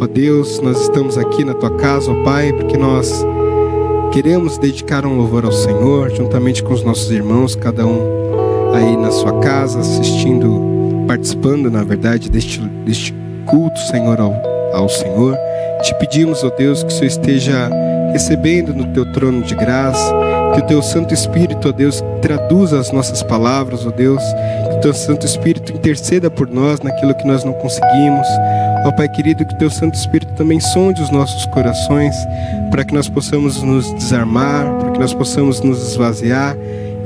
Ó Deus, nós estamos aqui na Tua casa, ó Pai, porque nós queremos dedicar um louvor ao Senhor, juntamente com os nossos irmãos, cada um aí na sua casa, assistindo, participando, na verdade, deste culto, Senhor, ao Senhor. Te pedimos, ó Deus, que o Senhor esteja recebendo no Teu trono de graça, que o Teu Santo Espírito, ó Deus, traduza as nossas palavras, ó Deus, que o Teu Santo Espírito interceda por nós naquilo que nós não conseguimos. Ó Pai querido, que o Teu Santo Espírito também sonde os nossos corações, para que nós possamos nos desarmar, para que nós possamos nos esvaziar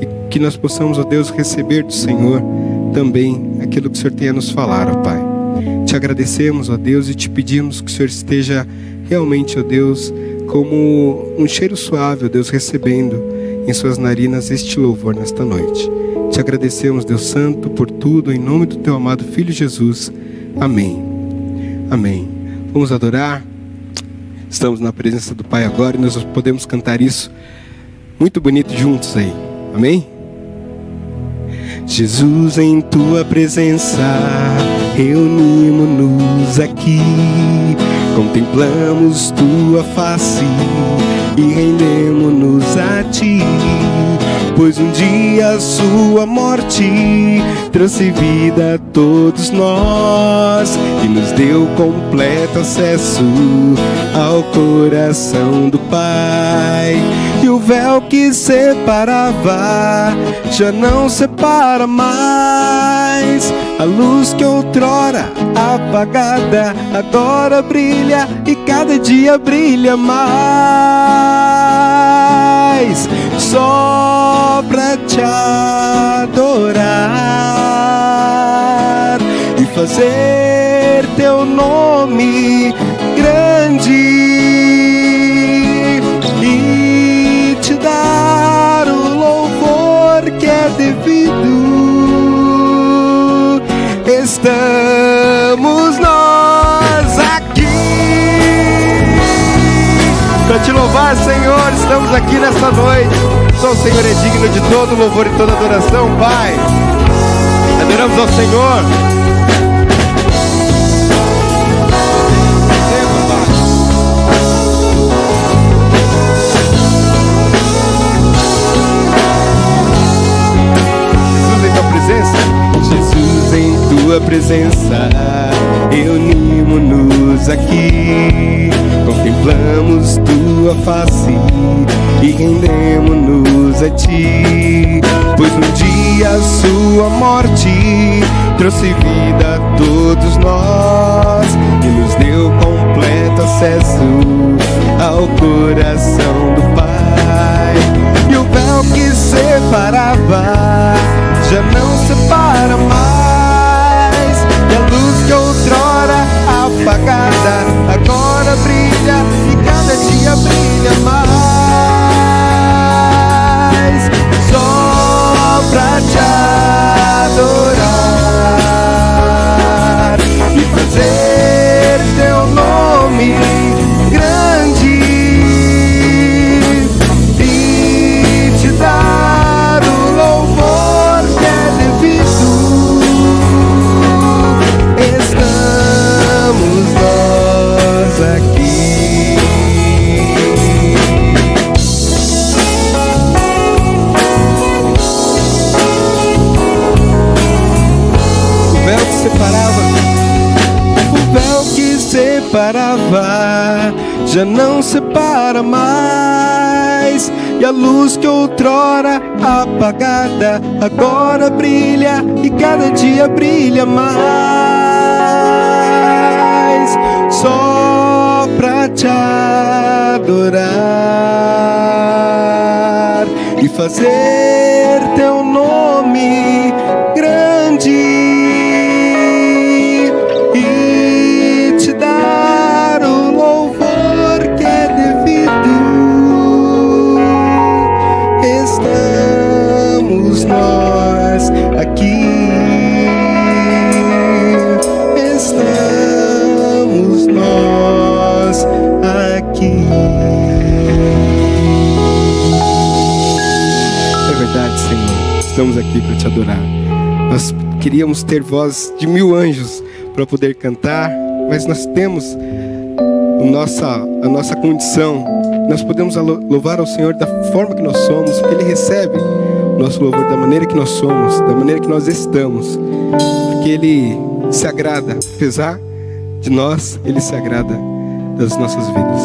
e que nós possamos, ó Deus, receber do Senhor também aquilo que o Senhor tem a nos falar, ó Pai. Te agradecemos, ó Deus, e te pedimos que o Senhor esteja realmente, ó Deus, como um cheiro suave, ó Deus, recebendo em suas narinas este louvor nesta noite. Te agradecemos, Deus Santo, por tudo, em nome do Teu amado Filho Jesus. Amém. Amém. Vamos adorar. Estamos na presença do Pai agora e nós podemos cantar isso muito bonito juntos aí. Amém? Jesus, em Tua presença reunimos-nos aqui, contemplamos Tua face e rendemos-nos a Ti, pois um dia a Sua morte trouxe vida a todos nós e nos deu completo acesso ao coração do Pai. E o véu que separava já não separa mais. A luz que outrora apagada agora brilha e cada dia brilha mais. Só pra te adorar e fazer Teu nome grande e te dar o louvor que é devido. Estamos nós aqui para Te louvar, Senhor. Estamos aqui nesta noite. Só o Senhor é digno de todo louvor e toda adoração, Pai. Adoramos ao Senhor. Jesus, em Tua presença reunimos-nos aqui, contemplamos Tua face e rendemos-nos a Ti, pois um dia a Sua morte trouxe vida a todos nós e nos deu completo acesso ao coração do Pai. E o véu que separava já não separa mais, e a luz que outrora apagada agora brilha e cada dia brilha mais. Só pra te adorar e fazer Teu nome grande e te dar o louvor que é devido. Estamos nós aqui. O véu que separava já não separa mais, e a luz que outrora apagada agora brilha e cada dia brilha mais. Só pra te adorar e fazer Teu nome grande e te dar o louvor que é devido. Estamos nós aqui. Estamos nós aqui. É verdade, Senhor. Estamos aqui para Te adorar. Nós queríamos ter voz de 1000 anjos para poder cantar, mas nós temos a nossa condição. Nós podemos louvar ao Senhor da forma que nós somos, porque Ele recebe o nosso louvor da maneira que nós somos, da maneira que nós estamos, porque Ele se agrada, apesar de nós, Ele se agrada das nossas vidas.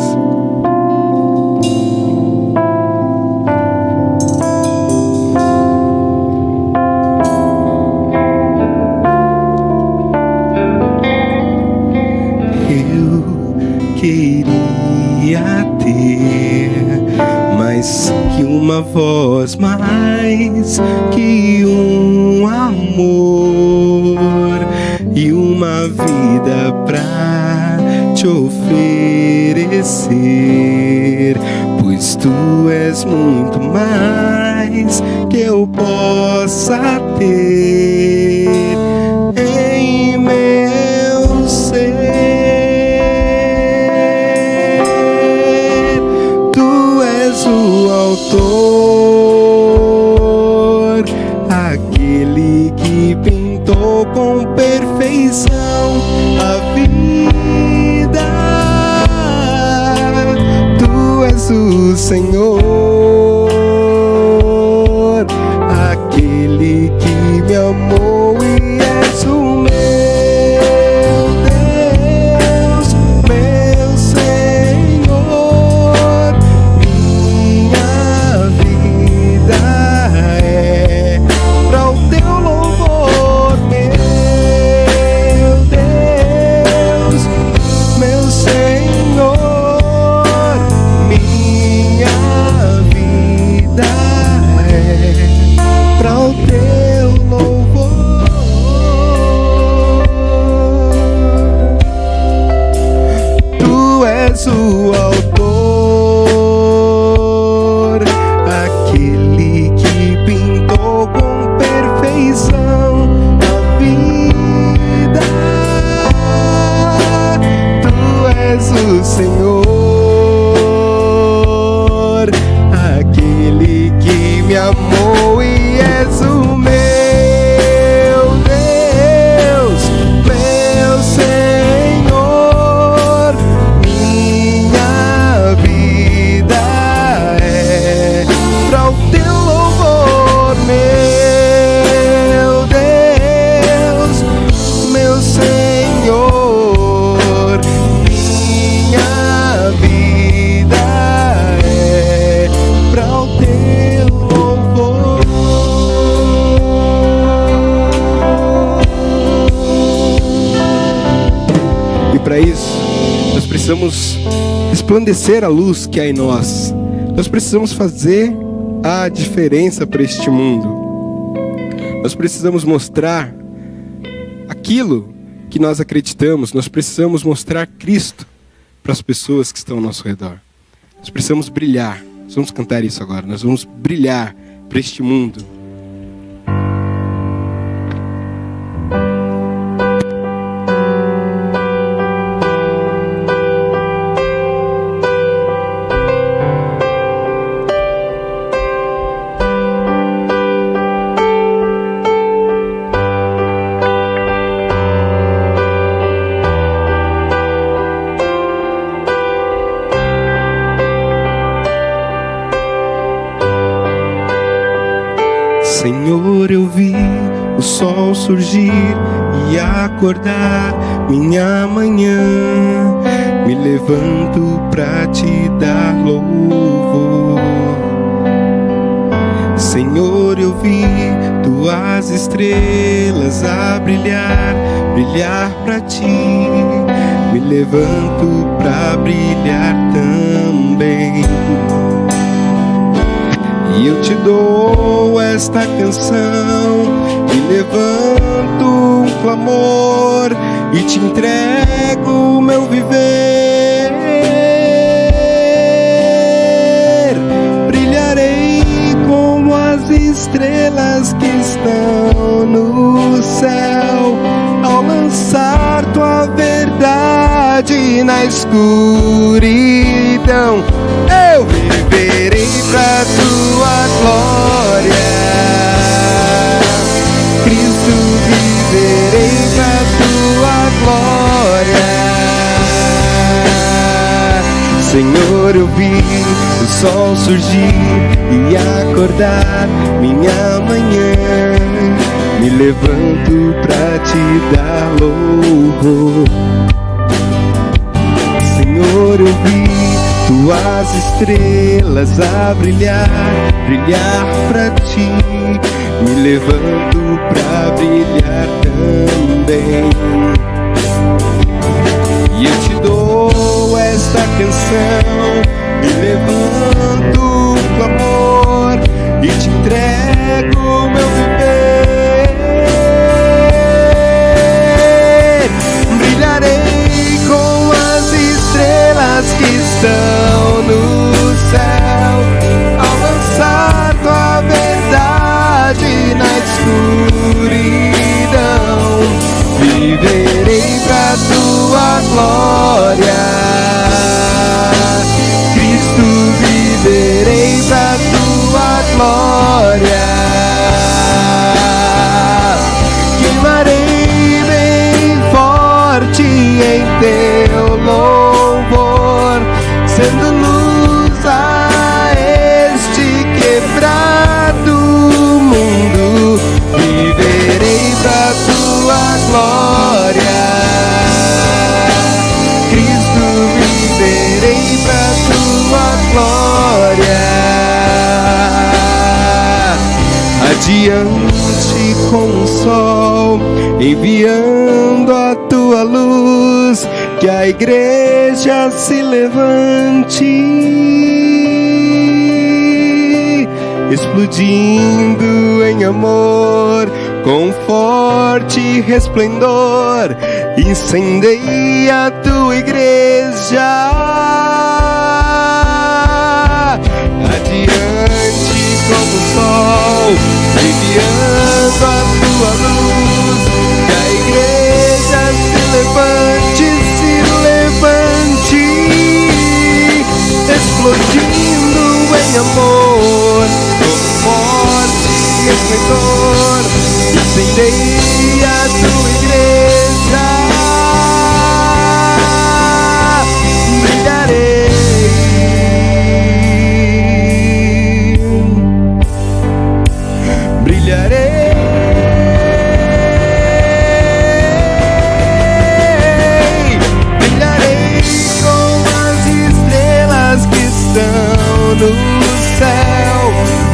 Queria ter mais que uma voz, mais que um amor e uma vida pra te oferecer, pois tu és muito mais que eu possa ter em meu ser. O autor, aquele que pintou com perfeição a vida. Tu és o Senhor, aquele que me amou e és o meu Deus, meu Senhor. O autor, aquele que pintou com perfeição a vida. Tu és o Senhor, aquele que me amou e és o meu Deus, meu Senhor. Minha vida é para o teu louvor, meu Deus, meu Senhor. Minha vida é para o teu louvor. E para isso, nós precisamos resplandecer a luz que há em nós. Nós precisamos fazer a diferença para este mundo. Nós precisamos mostrar aquilo que nós acreditamos. Nós precisamos mostrar Cristo para as pessoas que estão ao nosso redor. Nós precisamos brilhar. Nós vamos cantar isso agora. Nós vamos brilhar para este mundo. Senhor, eu vi o sol surgir e acordar minha manhã. Me levanto pra te dar louvor. Senhor, eu vi tuas estrelas a brilhar, brilhar pra ti. Me levanto pra brilhar também. E eu te dou esta canção, e levanto um clamor, e te entrego o meu viver. Brilharei como as estrelas que estão no céu, ao lançar tua verdade na escuridão. Eu viverei pra tua glória, Cristo, viverei pra tua glória. Senhor, eu vi o sol surgir e acordar minha manhã. Me levanto pra te dar louvor. Senhor, eu vi tuas estrelas a brilhar, brilhar pra ti. Me levanto pra brilhar também. E eu te dou esta canção, me levanto o clamor e te entrego o meu viver. Brilharei com as estrelas que estão no céu, ao lançar tua verdade na escuridão. Viverei pra tua glória, Cristo, viverei pra tua glória. Queimarei bem forte em teu louvor, sendo luz a este quebrado mundo. Viverei pra tua glória, Cristo, viverei pra tua glória. Adiante com o sol, enviando a tua luz, que a igreja se levante, explodindo em amor, com forte resplendor. Incendeia a tua igreja. Adiante como o sol, enviando a tua luz, que a igreja se levante, explodindo em amor, com forte resplendor. Incendeia a tua igreja. Brilharei, brilharei, brilharei com as estrelas que estão no céu,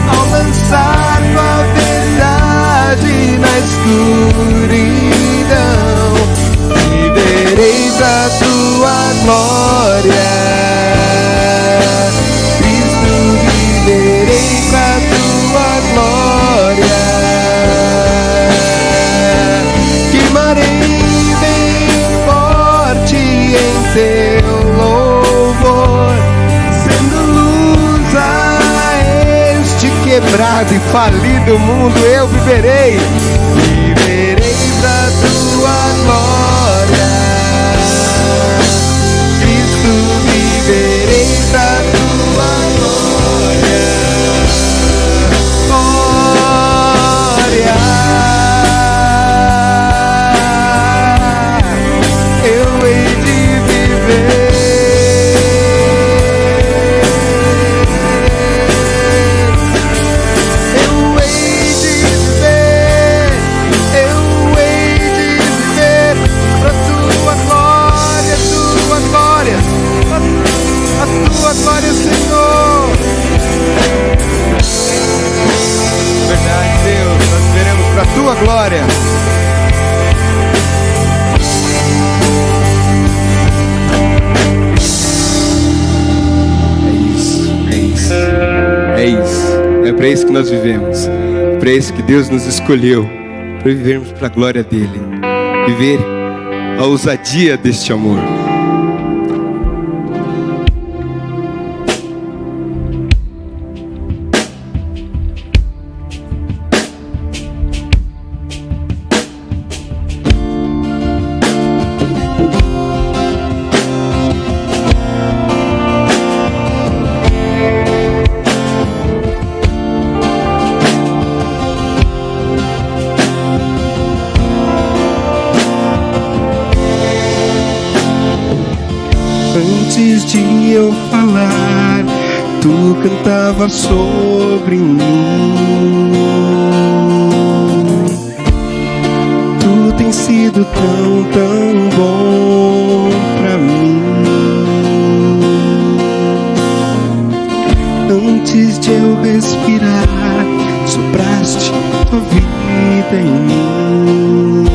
ao lançar tua verdade na escuridão. Viverei pra tua glória, Cristo, viverei pra tua glória. Queimarei bem forte em teu louvor, sendo luz a este quebrado e falido mundo. Eu viverei, viverei pra tua glória, Cristo, viverei pra tua glória. Glória, eu hei de viver. Eu hei de viver, eu hei de viver pra tua glória, a tua glória, Senhor. Verdade, Deus, nós veremos pra tua glória. É para isso que nós vivemos. É para isso que Deus nos escolheu, para vivermos para a glória dele, viver a ousadia deste amor. Antes de eu falar, tu cantava sobre mim. Tu tens sido tão, tão bom pra mim. Antes de eu respirar, sopraste tua vida em mim.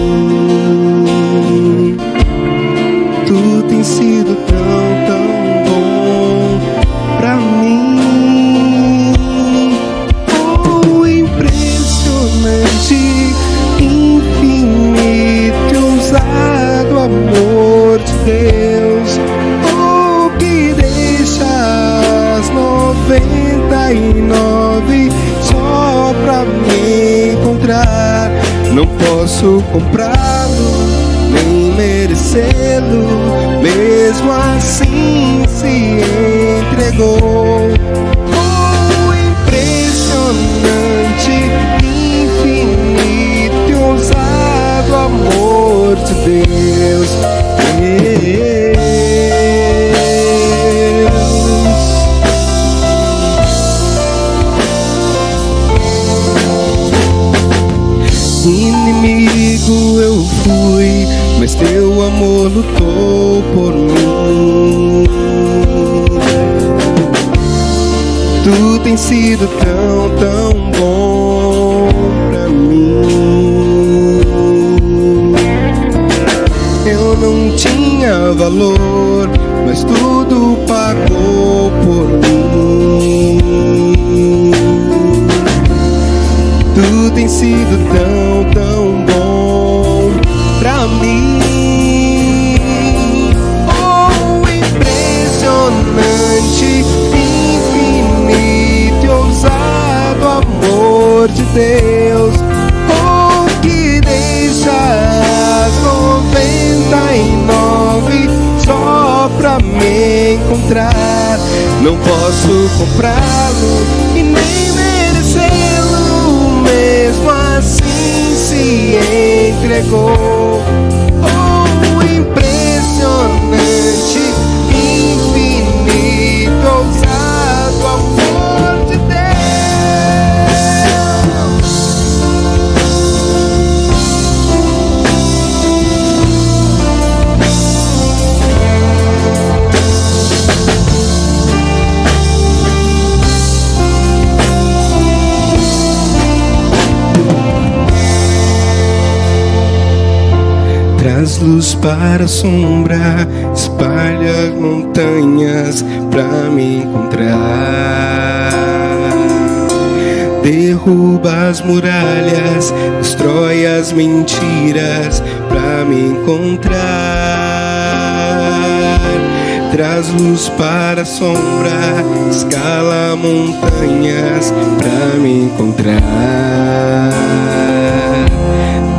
Tu tens sido tão, tão bom pra mim. Oh, impressionante, infinito e ousado amor de Deus. Oh, que deixa as 99 só pra me encontrar. Não posso comprá-lo, nem merecê-lo, mesmo assim se entregou. Oh, impressionante, infinito e ousado amor de Deus. Inimigo eu fui, mas teu amor lutou por mim. Tu tens sido tão, tão bom pra mim. Eu não tinha valor, mas tudo pagou por mim. Tu tens sido tão, tão bom pra mim. Oh, impressionante, infinito e ousado amor de Deus. Oh, que deixa as 99 só pra me encontrar. Não posso comprá-lo e nem merecê-lo, mesmo assim se entregou. Oh, impressionante, infinito, ousado amor de Deus. Traz luz para a sombra, espalha montanhas pra me encontrar. Derruba as muralhas, destrói as mentiras pra me encontrar. Traz luz para a sombra, escala montanhas pra me encontrar.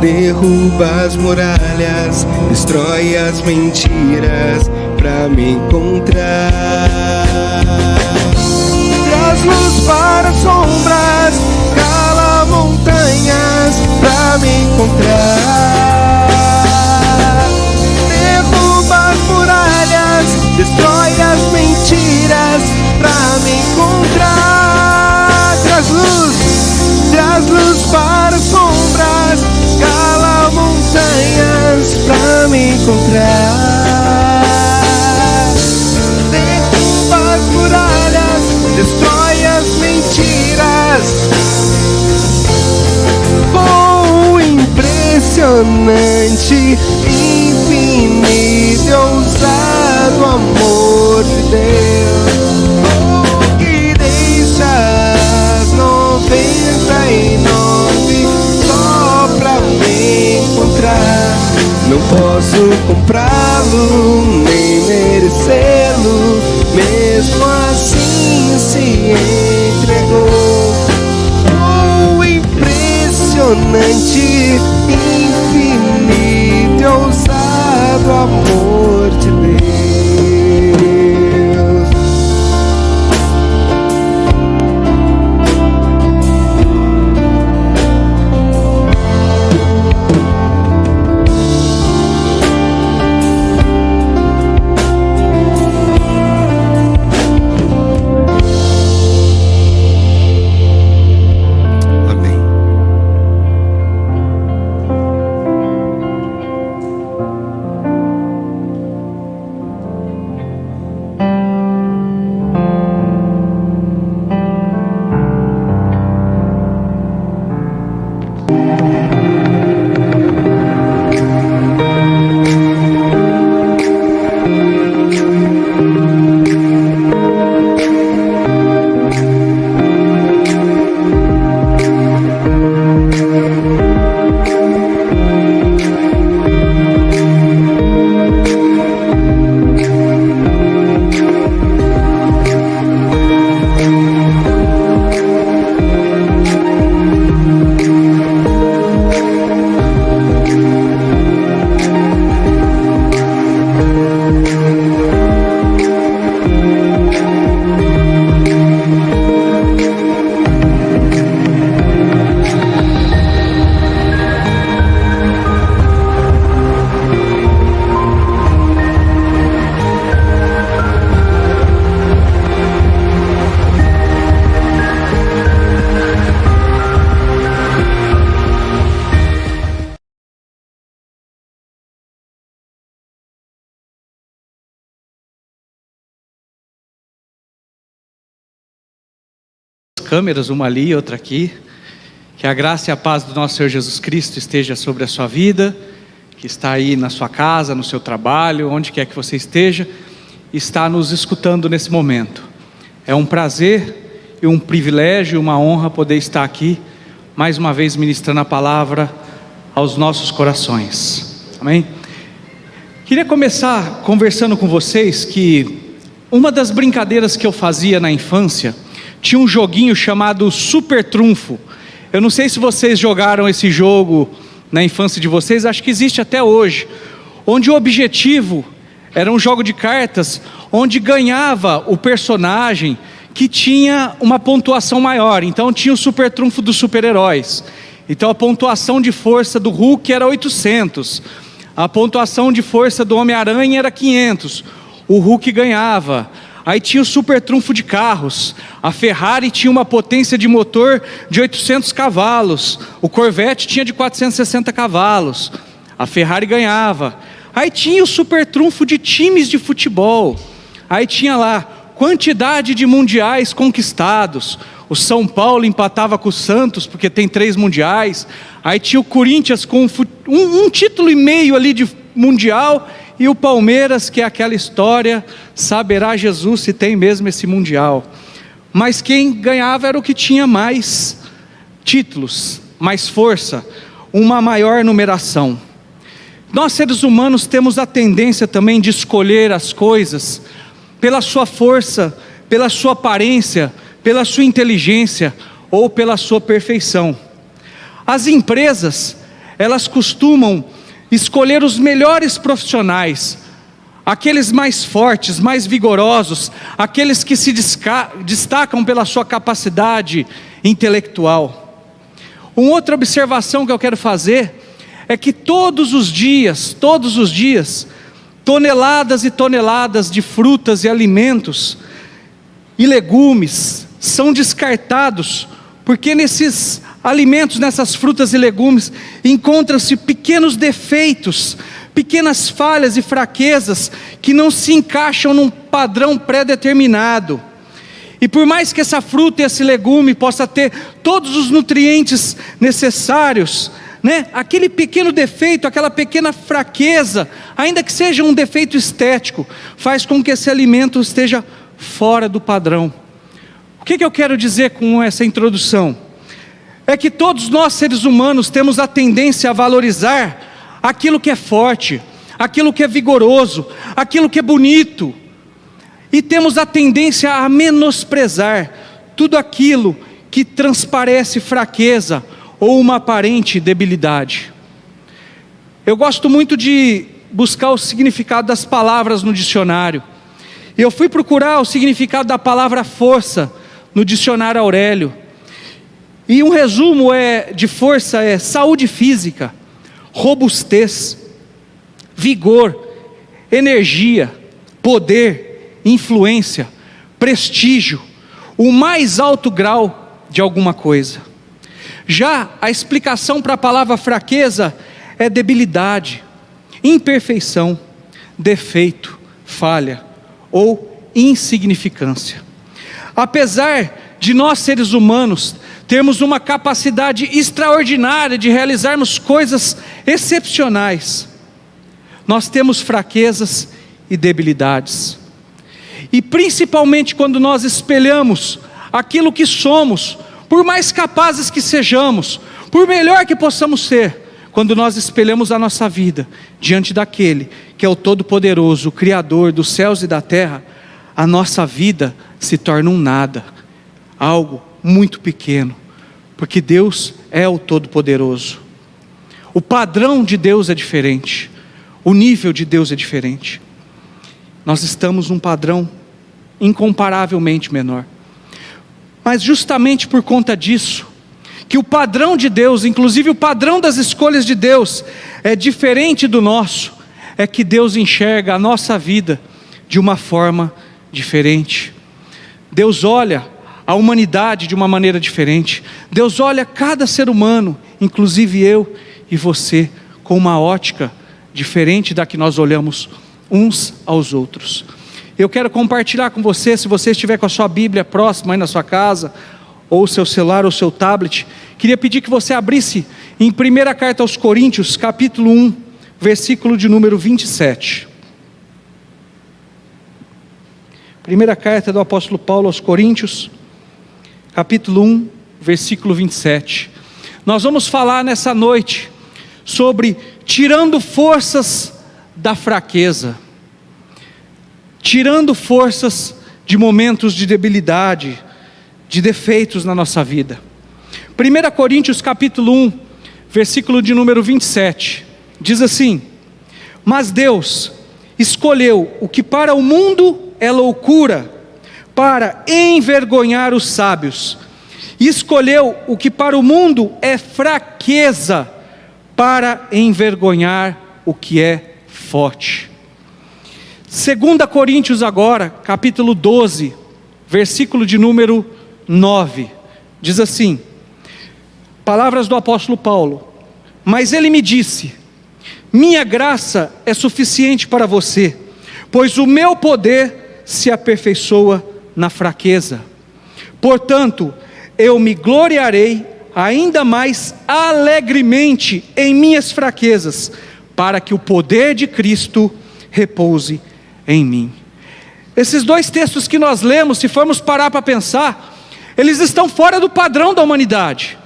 Derruba as muralhas, destrói as mentiras pra me encontrar. Traz luz para as sombras, cala montanhas pra me encontrar. Derruba as muralhas, destrói as mentiras pra me encontrar. Traz luz para as sombras, cala montanhas pra me encontrar. Derruba as muralhas, destrói as mentiras. Oh, impressionante, infinito e ousado amor de Deus. Oh, que deixa as 99 só pra me encontrar. Não posso comprá-lo, nem merecê-lo, mesmo assim se entregou. Oh, impressionante, infinito e ousado amor de Deus. câmeras, uma ali e outra aqui. Que a graça e a paz do nosso Senhor Jesus Cristo esteja sobre a sua vida, que está aí na sua casa, no seu trabalho, onde quer que você esteja, está nos escutando nesse momento. É um prazer e um privilégio, uma honra poder estar aqui, mais uma vez ministrando a palavra aos nossos corações. Amém? Queria começar conversando com vocês que uma das brincadeiras que eu fazia na infância, tinha um joguinho chamado Super Trunfo. Eu não sei se vocês jogaram esse jogo na infância de vocês, acho que existe até hoje, onde o objetivo era um jogo de cartas, onde ganhava o personagem que tinha uma pontuação maior. Então tinha o Super Trunfo dos super-heróis. Então a pontuação de força do Hulk era 800, a pontuação de força do Homem-Aranha era 500, o Hulk ganhava. Aí tinha o Super Trunfo de carros, a Ferrari tinha uma potência de motor de 800 cavalos, o Corvette tinha de 460 cavalos, a Ferrari ganhava. Aí tinha o Super Trunfo de times de futebol, aí tinha lá quantidade de mundiais conquistados, o São Paulo empatava com o Santos, porque tem 3 mundiais, aí tinha o Corinthians com um título e meio ali de mundial, e o Palmeiras, que é aquela história, saberá Jesus se tem mesmo esse mundial. Mas quem ganhava era o que tinha mais títulos, mais força, uma maior numeração. Nós seres humanos temos a tendência também de escolher as coisas pela sua força, pela sua aparência, pela sua inteligência ou pela sua perfeição. As empresas, elas costumam escolher os melhores profissionais, aqueles mais fortes, mais vigorosos, aqueles que se destacam pela sua capacidade intelectual. Uma outra observação que eu quero fazer é que todos os dias, toneladas e toneladas de frutas e alimentos e legumes são descartados, porque nesses alimentos, nessas frutas e legumes, encontram-se pequenos defeitos, pequenas falhas e fraquezas que não se encaixam num padrão pré-determinado. E por mais que essa fruta e esse legume possa ter todos os nutrientes necessários, aquele pequeno defeito, aquela pequena fraqueza, ainda que seja um defeito estético, faz com que esse alimento esteja fora do padrão. O que eu quero dizer com essa introdução? É que todos nós seres humanos temos a tendência a valorizar aquilo que é forte, aquilo que é vigoroso, aquilo que é bonito, e temos a tendência a menosprezar tudo aquilo que transparece fraqueza ou uma aparente debilidade. Eu gosto muito de buscar o significado das palavras no dicionário, e eu fui procurar o significado da palavra força no dicionário Aurélio. E um resumo de força é saúde física, robustez, vigor, energia, poder, influência, prestígio, o mais alto grau de alguma coisa. Já a explicação para a palavra fraqueza é debilidade, imperfeição, defeito, falha ou insignificância. Apesar de nós seres humanos termos uma capacidade extraordinária de realizarmos coisas excepcionais, nós temos fraquezas e debilidades. E principalmente quando nós espelhamos aquilo que somos, por mais capazes que sejamos, por melhor que possamos ser, quando nós espelhamos a nossa vida diante daquele que é o Todo-Poderoso, o Criador dos céus e da terra, a nossa vida se torna um nada, algo muito pequeno, porque Deus é o Todo-Poderoso. O padrão de Deus é diferente, o nível de Deus é diferente. Nós estamos num padrão incomparavelmente menor. Mas justamente por conta disso, que o padrão de Deus, inclusive o padrão das escolhas de Deus, é diferente do nosso, é que Deus enxerga a nossa vida de uma forma diferente. Deus olha a humanidade de uma maneira diferente. Deus olha cada ser humano, inclusive eu e você, com uma ótica diferente da que nós olhamos uns aos outros. Eu quero compartilhar com você, se você estiver com a sua Bíblia próxima aí na sua casa, ou o seu celular, ou o seu tablet, queria pedir que você abrisse em 1ª carta aos Coríntios, capítulo 1, versículo de número 27. 1ª carta do apóstolo Paulo aos Coríntios, capítulo 1, versículo 27. Nós vamos falar nessa noite sobre tirando forças da fraqueza, tirando forças de momentos de debilidade, de defeitos na nossa vida. 1 Coríntios capítulo 1, versículo de número 27, diz assim: mas Deus escolheu o que para o mundo é loucura, para envergonhar os sábios, e escolheu o que para o mundo é fraqueza, para envergonhar o que é forte. 2 Coríntios agora, capítulo 12, versículo de número 9, diz assim, palavras do apóstolo Paulo: mas ele me disse, minha graça é suficiente para você, pois o meu poder se aperfeiçoa na fraqueza. Portanto, eu me gloriarei ainda mais alegremente em minhas fraquezas, para que o poder de Cristo repouse em mim. Esses dois textos que nós lemos, se formos parar para pensar, eles estão fora do padrão da humanidade.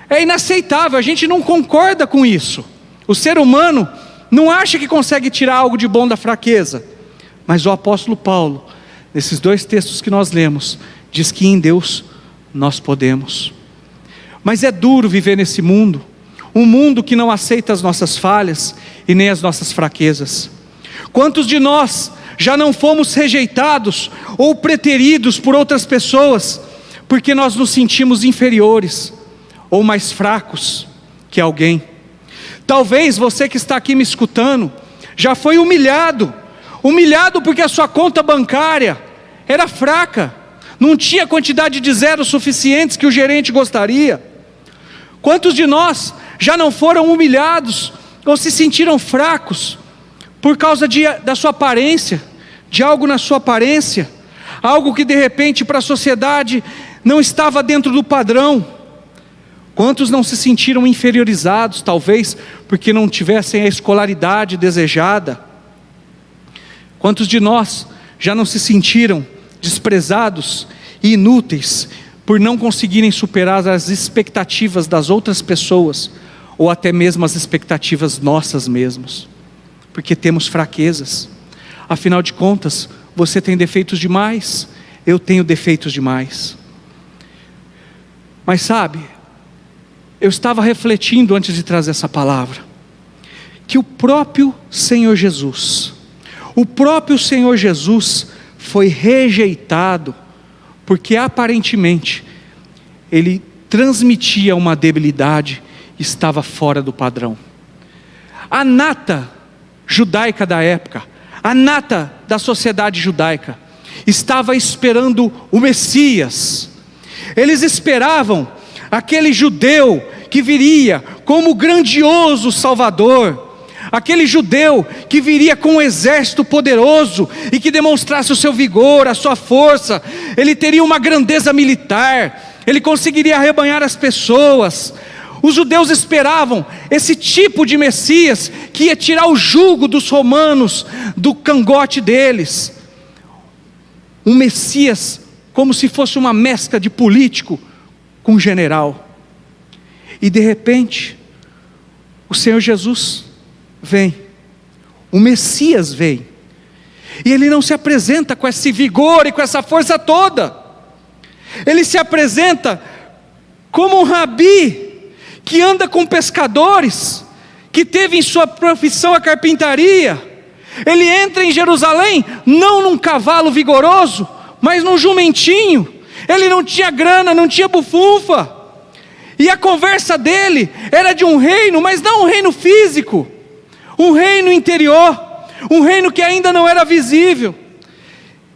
É inaceitável, a gente não concorda com isso. O ser humano não acha que consegue tirar algo de bom da fraqueza. Mas o apóstolo Paulo, nesses dois textos que nós lemos, diz que em Deus nós podemos. Mas é duro viver nesse mundo, um mundo que não aceita as nossas falhas e nem as nossas fraquezas. Quantos de nós já não fomos rejeitados ou preteridos por outras pessoas, porque nós nos sentimos inferiores ou mais fracos que alguém? Talvez você que está aqui me escutando, já foi humilhado porque a sua conta bancária era fraca, não tinha quantidade de zeros suficientes que o gerente gostaria. Quantos de nós já não foram humilhados ou se sentiram fracos por causa da sua aparência, de algo na sua aparência, algo que de repente para a sociedade não estava dentro do padrão? Quantos não se sentiram inferiorizados, talvez porque não tivessem a escolaridade desejada? Quantos de nós já não se sentiram desprezados e inúteis por não conseguirem superar as expectativas das outras pessoas, ou até mesmo as expectativas nossas mesmos? Porque temos fraquezas. Afinal de contas, você tem defeitos demais, eu tenho defeitos demais. Mas sabe, eu estava refletindo antes de trazer essa palavra, que o próprio Senhor Jesus foi rejeitado, porque aparentemente ele transmitia uma debilidade, estava fora do padrão. A nata judaica da época, a nata da sociedade judaica, estava esperando o Messias. Eles esperavam aquele judeu que viria como grandioso Salvador, aquele judeu que viria com um exército poderoso e que demonstrasse o seu vigor, a sua força. Ele teria uma grandeza militar, ele conseguiria arrebanhar as pessoas. Os judeus esperavam esse tipo de Messias que ia tirar o jugo dos romanos do cangote deles. Um Messias como se fosse uma mescla de político com general. E de repente, o Senhor Jesus vem, o Messias vem, e ele não se apresenta com esse vigor e com essa força toda. Ele se apresenta como um rabi que anda com pescadores, que teve em sua profissão a carpintaria. Ele entra em Jerusalém não num cavalo vigoroso, mas num jumentinho. Ele não tinha grana, não tinha bufunfa, e a conversa dele era de um reino, mas não um reino físico, um reino interior, um reino que ainda não era visível.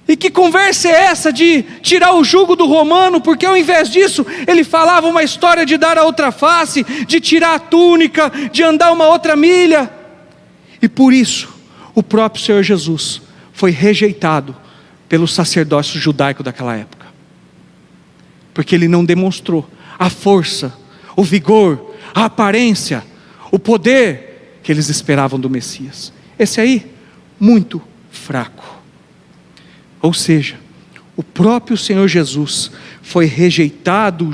E que conversa é essa de tirar o jugo do romano? Porque ao invés disso, ele falava uma história de dar a outra face, de tirar a túnica, de andar uma outra milha. E por isso, o próprio Senhor Jesus foi rejeitado pelo sacerdócio judaico daquela época. porque ele não demonstrou a força, o vigor, a aparência, o poder que eles esperavam do Messias. Esse aí, muito fraco. Ou seja, o próprio Senhor Jesus foi rejeitado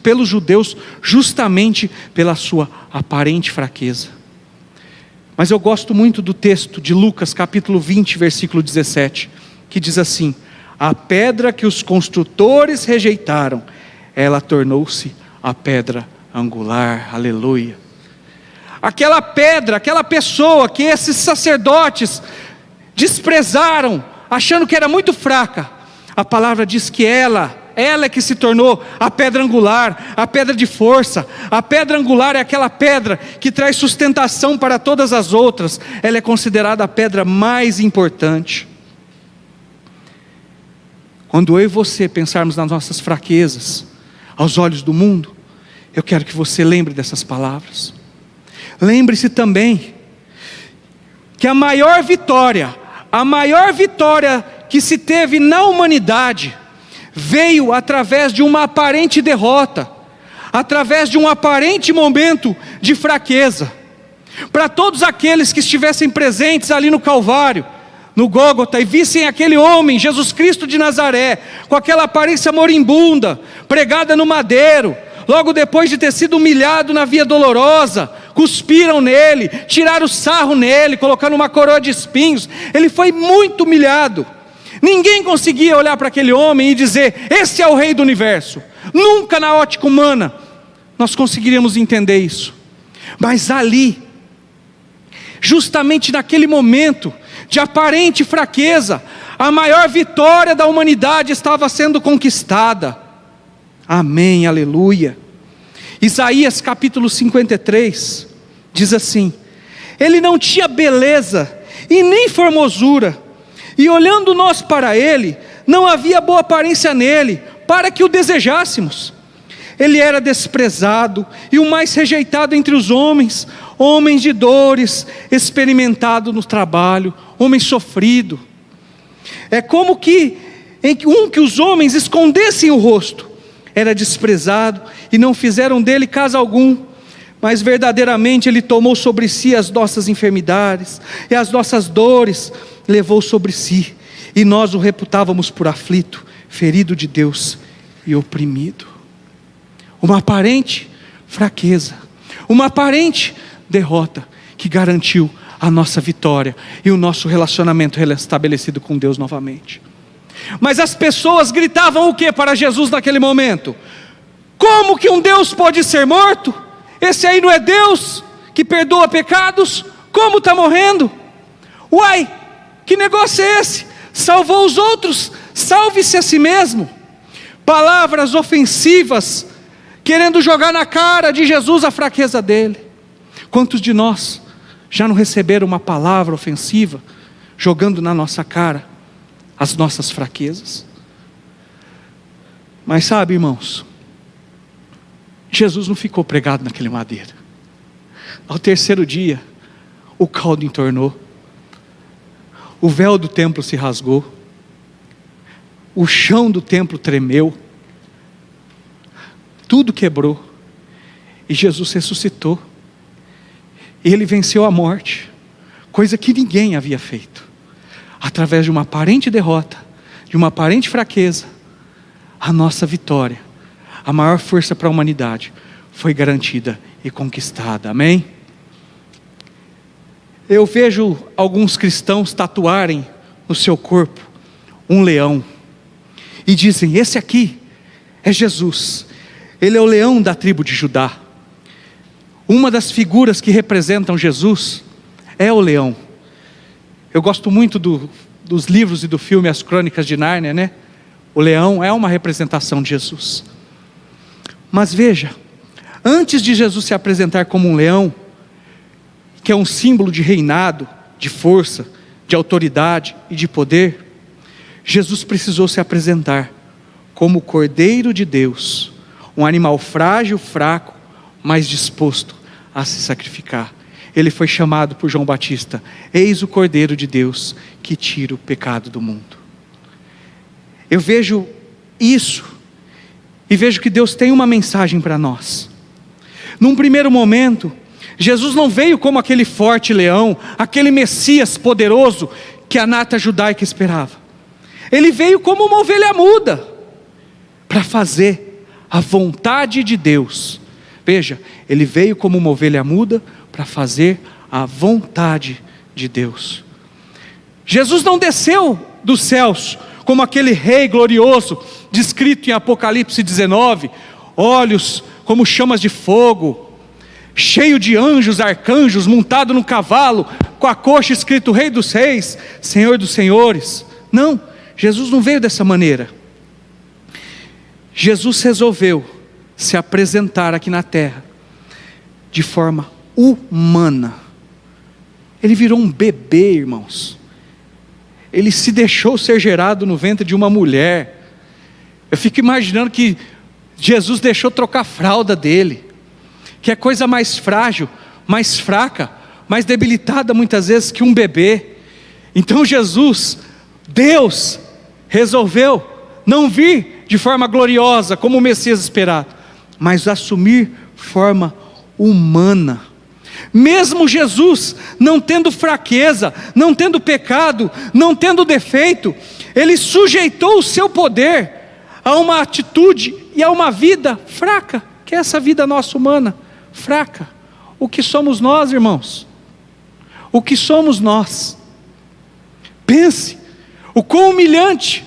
pelos judeus justamente pela sua aparente fraqueza. Mas eu gosto muito do texto de Lucas capítulo 20, versículo 17, que diz assim: a pedra que os construtores rejeitaram, ela tornou-se a pedra angular. Aleluia. Aquela pedra, aquela pessoa que esses sacerdotes desprezaram, achando que era muito fraca, a palavra diz que ela é que se tornou a pedra angular, a pedra de força. A pedra angular é aquela pedra que traz sustentação para todas as outras. Ela é considerada a pedra mais importante. Quando eu e você pensarmos nas nossas fraquezas, aos olhos do mundo, eu quero que você lembre dessas palavras. Lembre-se também que a maior vitória que se teve na humanidade, veio através de uma aparente derrota, através de um aparente momento de fraqueza. Para todos aqueles que estivessem presentes ali no Calvário, no Gólgota, e vissem aquele homem, Jesus Cristo de Nazaré, com aquela aparência moribunda, pregada no madeiro, logo depois de ter sido humilhado na via dolorosa, cuspiram nele, tiraram sarro nele, colocando uma coroa de espinhos. Ele foi muito humilhado. Ninguém conseguia olhar para aquele homem e dizer: esse é o rei do universo. Nunca na ótica humana nós conseguiríamos entender isso. Mas ali, justamente naquele momento de aparente fraqueza, a maior vitória da humanidade estava sendo conquistada. Amém, aleluia. Isaías capítulo 53 diz assim: ele não tinha beleza e nem formosura, e olhando nós para ele, não havia boa aparência nele, para que o desejássemos. Ele era desprezado e o mais rejeitado entre os homens, homem de dores, experimentado no trabalho, homem sofrido. É como que os homens escondessem o rosto. Era desprezado e não fizeram dele caso algum. Mas verdadeiramente ele tomou sobre si as nossas enfermidades e as nossas dores levou sobre si, e nós o reputávamos por aflito, ferido de Deus e oprimido. Uma aparente fraqueza, uma aparente derrota que garantiu a nossa vitória e o nosso relacionamento restabelecido com Deus novamente. Mas as pessoas gritavam o que para Jesus naquele momento? Como que um Deus pode ser morto? Esse aí não é Deus que perdoa pecados? Como está morrendo? Uai, que negócio é esse? Salvou os outros, salve-se a si mesmo. Palavras ofensivas, querendo jogar na cara de Jesus a fraqueza dele. Quantos de nós já não receberam uma palavra ofensiva, jogando na nossa cara as nossas fraquezas? Mas sabe, irmãos, Jesus não ficou pregado naquele madeiro. Ao terceiro dia, o caldo entornou, o véu do templo se rasgou, o chão do templo tremeu, tudo quebrou, e Jesus ressuscitou, e ele venceu a morte, coisa que ninguém havia feito. Através de uma aparente derrota, de uma aparente fraqueza, a nossa vitória, a maior força para a humanidade, foi garantida e conquistada. Amém? Eu vejo alguns cristãos tatuarem no seu corpo um leão, e dizem: esse aqui é Jesus, ele é o leão da tribo de Judá. Uma das figuras que representam Jesus é o leão. Eu gosto muito dos livros e do filme As Crônicas de Nárnia, né? O leão é uma representação de Jesus. Mas veja, antes de Jesus se apresentar como um leão, que é um símbolo de reinado, de força, de autoridade e de poder, Jesus precisou se apresentar como o Cordeiro de Deus, um animal frágil, fraco, mas disposto a se sacrificar. Ele foi chamado por João Batista: eis o Cordeiro de Deus que tira o pecado do mundo. Eu vejo isso e vejo que Deus tem uma mensagem para nós. Num primeiro momento, Jesus não veio como aquele forte leão, aquele Messias poderoso que a nata judaica esperava. Ele veio como uma ovelha muda, para fazer a vontade de Deus. Veja, ele veio como uma ovelha muda, para fazer a vontade de Deus. Jesus não desceu dos céus, como aquele rei glorioso, descrito em Apocalipse 19, olhos como chamas de fogo, cheio de anjos, arcanjos, montado num cavalo, com a coxa escrito Rei dos Reis, Senhor dos Senhores. Não, Jesus não veio dessa maneira. Jesus resolveu se apresentar aqui na terra, de forma humana. Ele virou um bebê, irmãos. Ele se deixou ser gerado no ventre de uma mulher. Eu fico imaginando que Jesus deixou trocar a fralda dele, que é coisa mais frágil, mais fraca, mais debilitada muitas vezes que um bebê. Então Jesus, Deus, resolveu não vir de forma gloriosa como o Messias esperado, mas assumir forma humana. Mesmo Jesus não tendo fraqueza, não tendo pecado, não tendo defeito, ele sujeitou o seu poder a uma atitude e a uma vida fraca, que é essa vida nossa humana, fraca. O que somos nós, irmãos? O que somos nós? Pense, o quão humilhante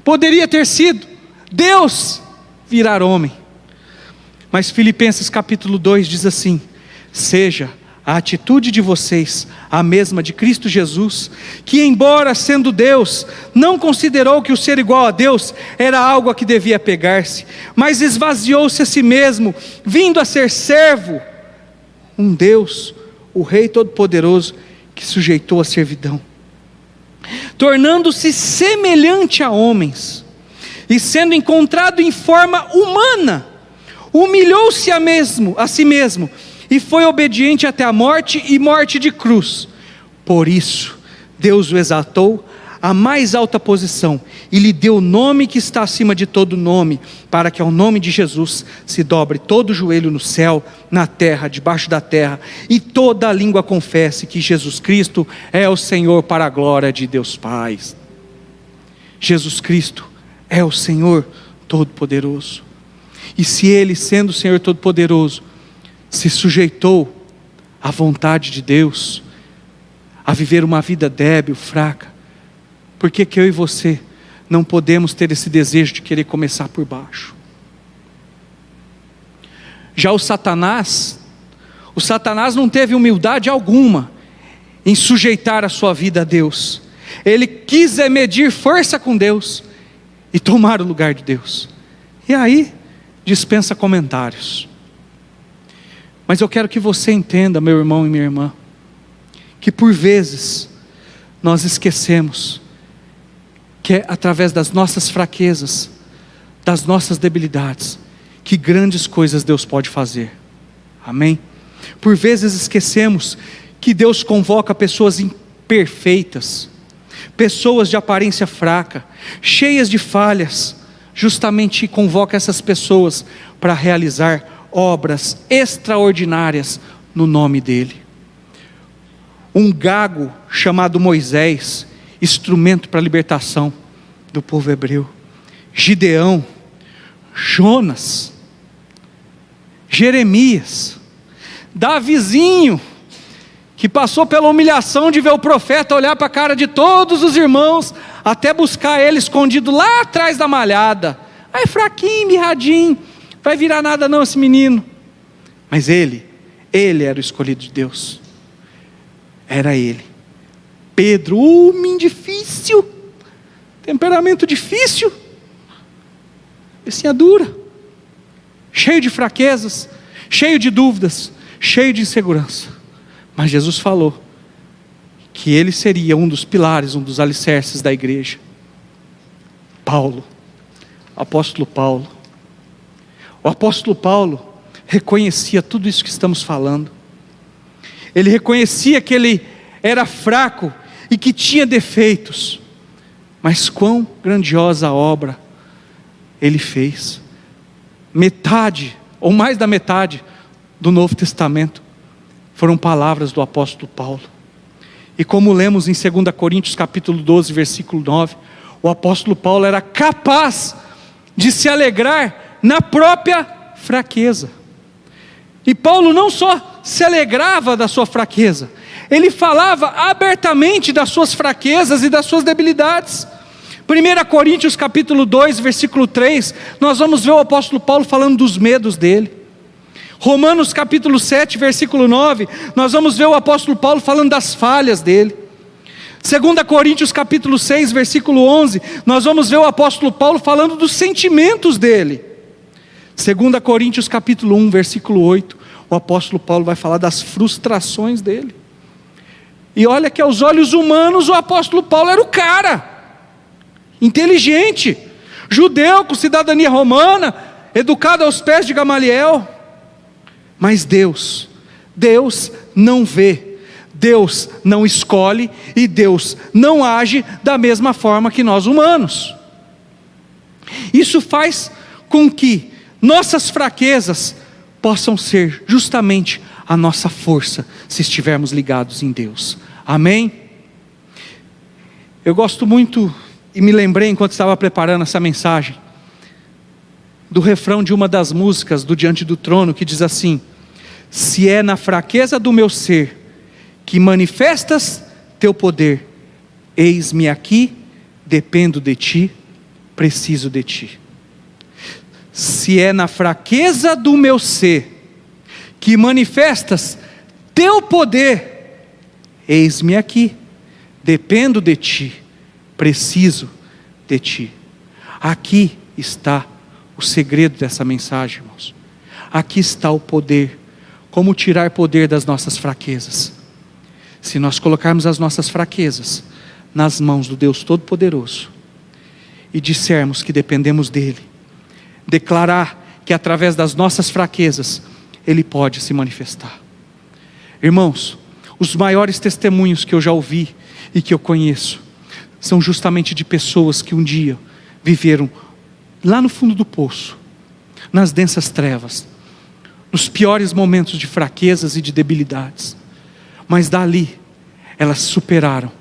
poderia ter sido Deus virar homem. Mas Filipenses capítulo 2 diz assim: seja a atitude de vocês a mesma de Cristo Jesus, que embora sendo Deus, não considerou que o ser igual a Deus era algo a que devia pegar-se, mas esvaziou-se a si mesmo, vindo a ser servo, um Deus, o Rei Todo-Poderoso, que sujeitou a servidão, tornando-se semelhante a homens, e sendo encontrado em forma humana, humilhou-se a si mesmo, e foi obediente até a morte, e morte de cruz. Por isso Deus o exaltou à mais alta posição, e lhe deu o nome que está acima de todo nome, para que ao nome de Jesus se dobre todo o joelho no céu, na terra, debaixo da terra, e toda a língua confesse que Jesus Cristo é o Senhor, para a glória de Deus Pai. Jesus Cristo é o Senhor Todo-Poderoso. E se Ele, sendo o Senhor Todo-Poderoso, se sujeitou à vontade de Deus, a viver uma vida débil, fraca, por que eu e você não podemos ter esse desejo de querer começar por baixo? Já o Satanás não teve humildade alguma em sujeitar a sua vida a Deus. Ele quis medir força com Deus e tomar o lugar de Deus, e aí dispensa comentários. Mas eu quero que você entenda, meu irmão e minha irmã, que por vezes nós esquecemos que é através das nossas fraquezas, das nossas debilidades, que grandes coisas Deus pode fazer. Amém? Por vezes esquecemos que Deus convoca pessoas imperfeitas, pessoas de aparência fraca, cheias de falhas, justamente convoca essas pessoas para realizar obras extraordinárias no nome dEle. Um gago chamado Moisés, instrumento para a libertação do povo hebreu. Gideão, Jonas, Jeremias, Davizinho, que passou pela humilhação de ver o profeta olhar para a cara de todos os irmãos, até buscar ele escondido lá atrás da malhada. Aí fraquinho, mirradinho, vai virar nada não esse menino. Mas ele era o escolhido de Deus. Era ele. Pedro, homem difícil, temperamento difícil, cabecinha dura, cheio de fraquezas, cheio de dúvidas, cheio de insegurança. Mas Jesus falou que ele seria um dos pilares, um dos alicerces da igreja. Paulo, apóstolo Paulo. O apóstolo Paulo reconhecia tudo isso que estamos falando. Ele reconhecia que ele era fraco e que tinha defeitos, mas quão grandiosa obra ele fez. metade, ou mais da metade, do Novo Testamento foram palavras do apóstolo Paulo. E como lemos em 2 Coríntios capítulo 12, versículo 9, o apóstolo Paulo era capaz de se alegrar na própria fraqueza. E Paulo não só se alegrava da sua fraqueza, ele falava abertamente das suas fraquezas e das suas debilidades. 1 Coríntios capítulo 2, versículo 3, nós vamos ver o apóstolo Paulo falando dos medos dele. Romanos capítulo 7, versículo 9, nós vamos ver o apóstolo Paulo falando das falhas dele. 2 Coríntios capítulo 6, versículo 11, nós vamos ver o apóstolo Paulo falando dos sentimentos dele. 2 Coríntios capítulo 1, versículo 8, o apóstolo Paulo vai falar das frustrações dele. E olha que aos olhos humanos o apóstolo Paulo era o cara, inteligente, judeu com cidadania romana, educado aos pés de Gamaliel. Mas Deus não vê, Deus não escolhe e Deus não age da mesma forma que nós humanos. Isso faz com que nossas fraquezas possam ser justamente a nossa força, se estivermos ligados em Deus. Amém? Eu gosto muito, e me lembrei enquanto estava preparando essa mensagem, do refrão de uma das músicas do Diante do Trono, que diz assim: se é na fraqueza do meu ser que manifestas teu poder, eis-me aqui, dependo de ti, preciso de ti. Se é na fraqueza do meu ser que manifestas teu poder, eis-me aqui, dependo de ti, preciso de ti. Aqui está o segredo dessa mensagem, irmãos. Aqui está o poder. Como tirar poder das nossas fraquezas? Se nós colocarmos as nossas fraquezas nas mãos do Deus Todo-Poderoso e dissermos que dependemos dEle, declarar que através das nossas fraquezas Ele pode se manifestar. Irmãos, os maiores testemunhos que eu já ouvi e que eu conheço são justamente de pessoas que um dia viveram lá no fundo do poço, nas densas trevas, nos piores momentos de fraquezas e de debilidades, mas dali elas superaram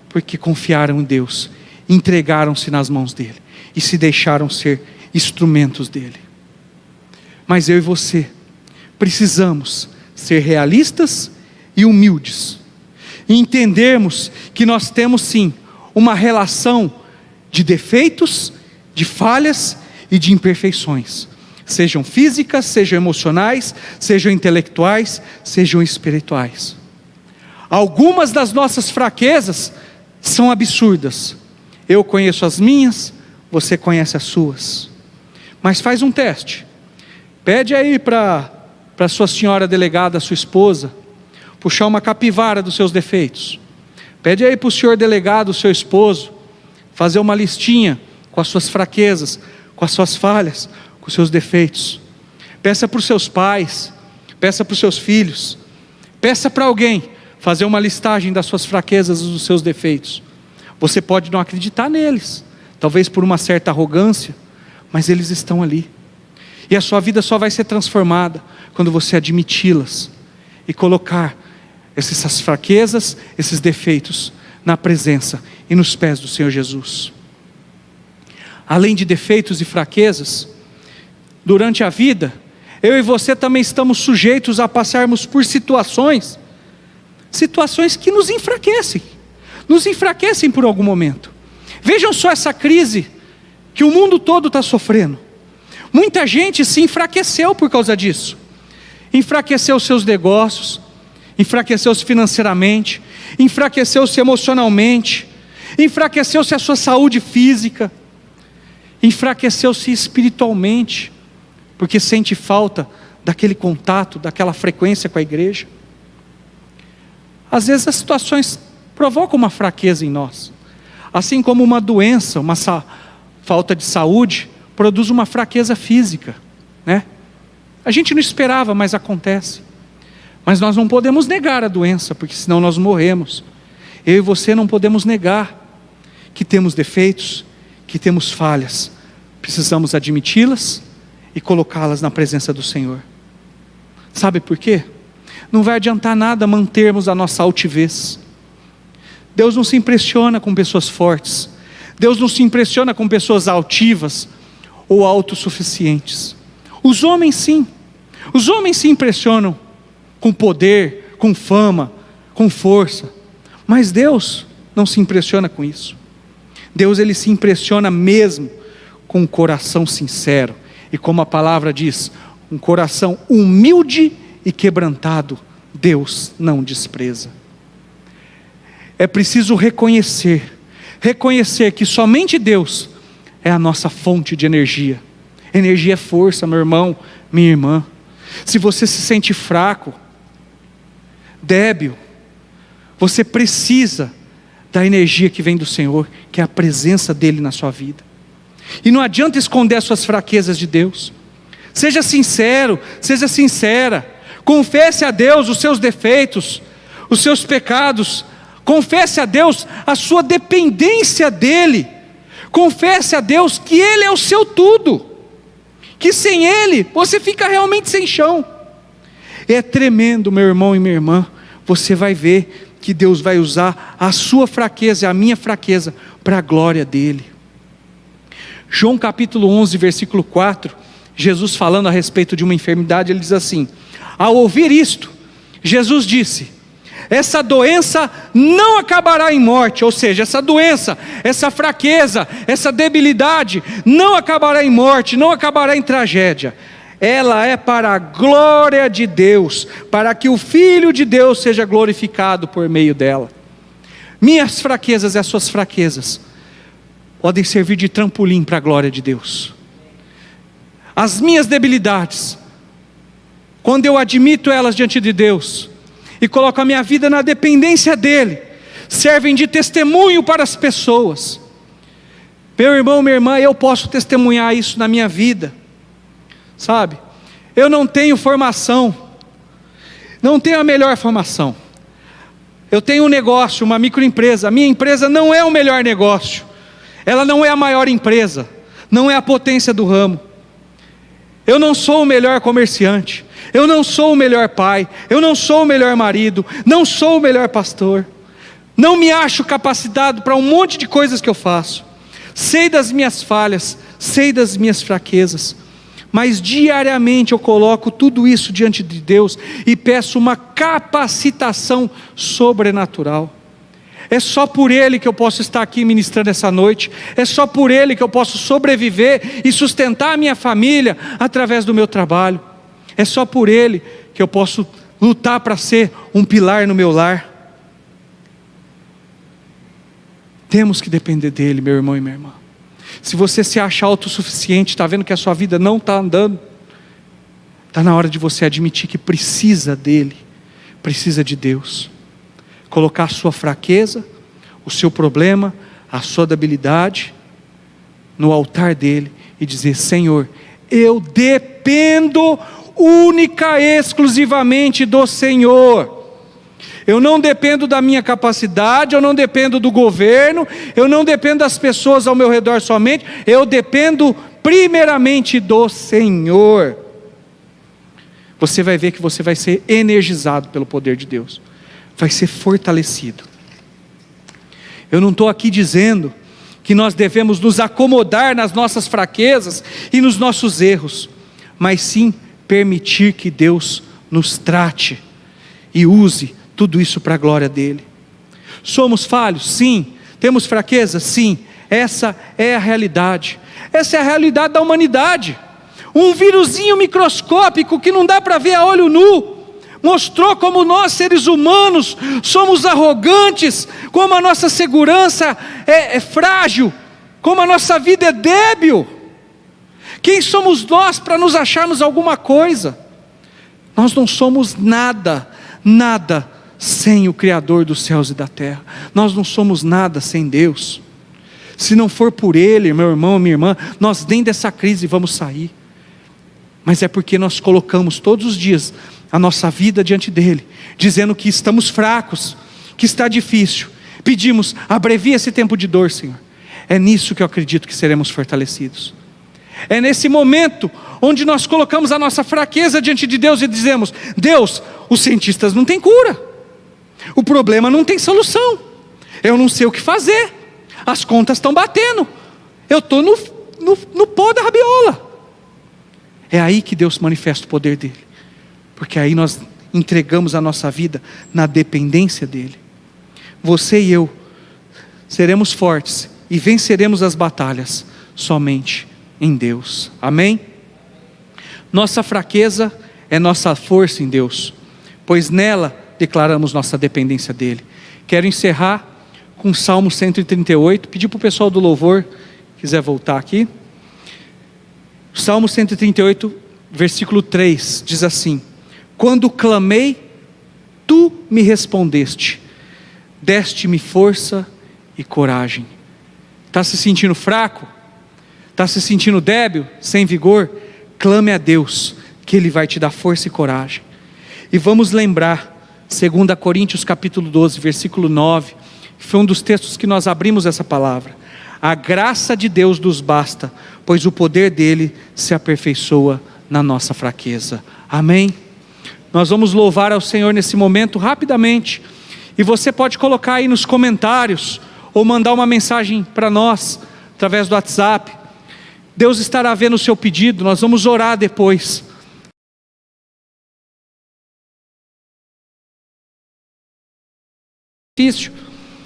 porque confiaram em Deus, entregaram-se nas mãos dEle e se deixaram ser instrumentos dEle. Mas eu e você precisamos ser realistas e humildes, e entendermos que nós temos sim uma relação de defeitos, de falhas e de imperfeições, sejam físicas, sejam emocionais, sejam intelectuais, sejam espirituais. Algumas das nossas fraquezas são absurdas. Eu conheço as minhas, você conhece as suas. Mas faz um teste. Pede aí para sua senhora delegada, sua esposa, puxar uma capivara dos seus defeitos. Pede aí para o senhor delegado, seu esposo, fazer uma listinha com as suas fraquezas, com as suas falhas, com os seus defeitos. Peça para os seus pais, peça para os seus filhos, peça para alguém fazer uma listagem das suas fraquezas e dos seus defeitos. Você pode não acreditar neles, talvez por uma certa arrogância, mas eles estão ali. E a sua vida só vai ser transformada quando você admiti-las e colocar essas fraquezas, esses defeitos na presença e nos pés do Senhor Jesus. Além de defeitos e fraquezas, durante a vida, eu e você também estamos sujeitos a passarmos por situações que nos enfraquecem por algum momento. Vejam só essa crise que o mundo todo está sofrendo. Muita gente se enfraqueceu por causa disso. Enfraqueceu seus negócios, enfraqueceu-se financeiramente, enfraqueceu-se emocionalmente, enfraqueceu-se a sua saúde física, enfraqueceu-se espiritualmente, porque sente falta daquele contato, daquela frequência com a igreja. Às vezes as situações provocam uma fraqueza em nós, assim como uma doença, uma falta de saúde produz uma fraqueza física, né? A gente não esperava, mas acontece. Mas nós não podemos negar a doença, porque senão nós morremos. Eu e você não podemos negar que temos defeitos, que temos falhas. Precisamos admiti-las e colocá-las na presença do Senhor. Sabe por quê? Não vai adiantar nada mantermos a nossa altivez. Deus não se impressiona com pessoas fortes. Deus não se impressiona com pessoas altivas ou autossuficientes. Os homens sim. Os homens se impressionam com poder, com fama, com força. Mas Deus não se impressiona com isso. Deus, ele se impressiona mesmo com um coração sincero. E como a palavra diz, um coração humilde e quebrantado, Deus não despreza. É preciso reconhecer que somente Deus é a nossa fonte de energia. Energia é força, meu irmão, minha irmã. Se você se sente fraco, débil, você precisa da energia que vem do Senhor, que é a presença dEle na sua vida. E não adianta esconder as suas fraquezas de Deus. Seja sincero, seja sincera. Confesse a Deus os seus defeitos, os seus pecados. Confesse a Deus a sua dependência dEle. Confesse a Deus que Ele é o seu tudo. Que sem Ele, você fica realmente sem chão. É tremendo, meu irmão e minha irmã. Você vai ver que Deus vai usar a sua fraqueza e a minha fraqueza para a glória dEle. João capítulo 11, versículo 4, Jesus falando a respeito de uma enfermidade, ele diz assim: ao ouvir isto, Jesus disse: essa doença não acabará em morte. Ou seja, essa doença, essa fraqueza, essa debilidade não acabará em morte, não acabará em tragédia. Ela é para a glória de Deus, para que o Filho de Deus seja glorificado por meio dela. Minhas fraquezas e as suas fraquezas podem servir de trampolim para a glória de Deus. As minhas debilidades, quando eu admito elas diante de Deus e coloco a minha vida na dependência dEle, servem de testemunho para as pessoas. Meu irmão, minha irmã, eu posso testemunhar isso na minha vida. Sabe, eu não tenho formação, não tenho a melhor formação. Eu tenho um negócio, uma microempresa. A minha empresa não é o melhor negócio, ela não é a maior empresa, não é a potência do ramo. Eu não sou o melhor comerciante, eu não sou o melhor pai, eu não sou o melhor marido, não sou o melhor pastor. Não me acho capacitado para um monte de coisas que eu faço. Sei das minhas falhas, sei das minhas fraquezas. Mas diariamente eu coloco tudo isso diante de Deus e peço uma capacitação sobrenatural. É só por Ele que eu posso estar aqui ministrando essa noite. É só por Ele que eu posso sobreviver e sustentar a minha família através do meu trabalho. É só por Ele que eu posso lutar para ser um pilar no meu lar. Temos que depender dEle, meu irmão e minha irmã. Se você se acha autossuficiente, está vendo que a sua vida não está andando, está na hora de você admitir que precisa dEle, precisa de Deus. Colocar a sua fraqueza, o seu problema, a sua debilidade no altar dEle e dizer: Senhor, eu dependo única e exclusivamente do Senhor. Eu não dependo da minha capacidade, eu não dependo do governo, eu não dependo das pessoas ao meu redor somente, eu dependo primeiramente do Senhor. Você vai ver que você vai ser energizado pelo poder de Deus, vai ser fortalecido. Eu não estou aqui dizendo que nós devemos nos acomodar nas nossas fraquezas e nos nossos erros, mas sim permitir que Deus nos trate e use tudo isso para a glória dEle. Somos falhos? Sim. Temos fraqueza? Sim. Essa é a realidade. Essa é a realidade da humanidade. Um vírusinho microscópico que não dá para ver a olho nu mostrou como nós, seres humanos, somos arrogantes, como a nossa segurança é frágil, como a nossa vida é débil. Quem somos nós para nos acharmos alguma coisa? Nós não somos nada, nada sem o Criador dos céus e da terra. Nós não somos nada sem Deus. Se não for por Ele, meu irmão, minha irmã, nós nem dessa crise vamos sair. Mas é porque nós colocamos todos os dias a nossa vida diante dEle, dizendo que estamos fracos, que está difícil. Pedimos: abrevia esse tempo de dor, Senhor. É nisso que eu acredito que seremos fortalecidos. É nesse momento onde nós colocamos a nossa fraqueza diante de Deus e dizemos: Deus, os cientistas não têm cura, o problema não tem solução, eu não sei o que fazer, as contas estão batendo, eu estou no pó da rabiola. É aí que Deus manifesta o poder dele, porque aí nós entregamos a nossa vida na dependência dele. Você e eu seremos fortes e venceremos as batalhas somente em Deus. Amém? Nossa fraqueza é nossa força em Deus, pois nela declaramos nossa dependência dele. Quero encerrar com o Salmo 138, pedir para o pessoal do louvor, quiser voltar aqui. Salmo 138, versículo 3, diz assim: quando clamei, tu me respondeste, deste-me força e coragem. Está se sentindo fraco? Está se sentindo débil, sem vigor? Clame a Deus, que Ele vai te dar força e coragem. E vamos lembrar, 2 Coríntios capítulo 12, versículo 9, que foi um dos textos que nós abrimos essa palavra. A graça de Deus nos basta, pois o poder dele se aperfeiçoa na nossa fraqueza. Amém? Nós vamos louvar ao Senhor nesse momento rapidamente, e você pode colocar aí nos comentários, ou mandar uma mensagem para nós, através do WhatsApp. Deus estará vendo o seu pedido, nós vamos orar depois. Difícil,